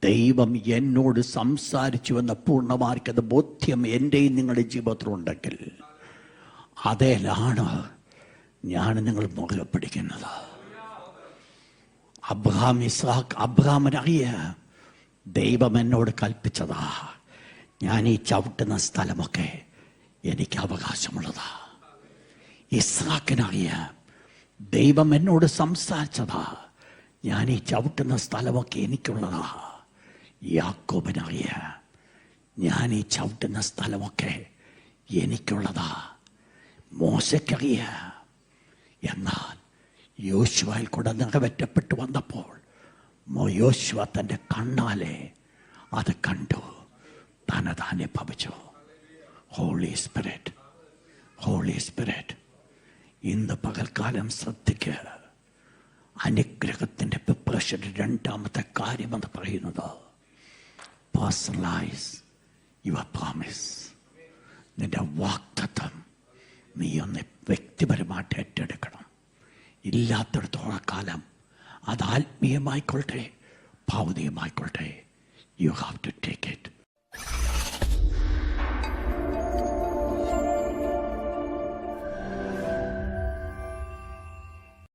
ദൈവം എന്നോട് സംസാരിച്ചുവെന്ന പൂർണ്ണമാർക്കത് ബോധ്യം എൻ്റെയും നിങ്ങളുടെ ജീവിതത്തിലുണ്ടെങ്കിൽ അതേലാണ് ഞാൻ നിങ്ങൾ മുകളിൽ പിടിക്കുന്നത്. അബ്രഹാം, ഇസ്ഹാക്ക്, അബ്രഹാമിനറിയ ദൈവം എന്നോട് കൽപ്പിച്ചതാ, ഞാൻ ഈ ചവിട്ടുന്ന സ്ഥലമൊക്കെ എനിക്ക് അവകാശമുള്ളതാ. ഇസ്ഹാക്കിനറിയ ദൈവം എന്നോട് സംസാരിച്ചതാ, ഞാൻ ഈ ചവിട്ടുന്ന സ്ഥലമൊക്കെ എനിക്കുള്ളതാ. യാക്കോബിനറിയ ഞാൻ ഈ ചവിട്ടുന്ന സ്ഥലമൊക്കെ എനിക്കുള്ളതാ. മോശയ്ക്കറിയ. എന്നാൽ യോശുവയിൽ കൂടെ നിറവേറ്റപ്പെട്ടു വന്നപ്പോൾ യോശുവ തൻ്റെ കണ്ണാലെ അത് കണ്ടു, തനതാനെ ഭവിച്ചു. ഹോളി സ്പിരിറ്റ്, ഹോളി സ്പിരിറ്റ്, ഇന്ന് പകൽക്കാലം ശ്രദ്ധിക്കുക. അനുഗ്രഹത്തിൻ്റെ പ്രിപ്പറേഷൻ്റെ രണ്ടാമത്തെ കാര്യമെന്ന് പറയുന്നത് പേഴ്സണലൈസ് യുവർ പ്രോമിസ്. നിന്റെ വാഗ്ദത്തം നീ ഒന്ന് വ്യക്തിപരമായിട്ട് ഏറ്റെടുക്കണം. ഇല്ലാത്തിടത്തോളം കാലം അത് ആത്മീയമായിക്കൊള്ളട്ടെ ഭൗതികമായിക്കൊള്ളട്ടെ, you have to take it.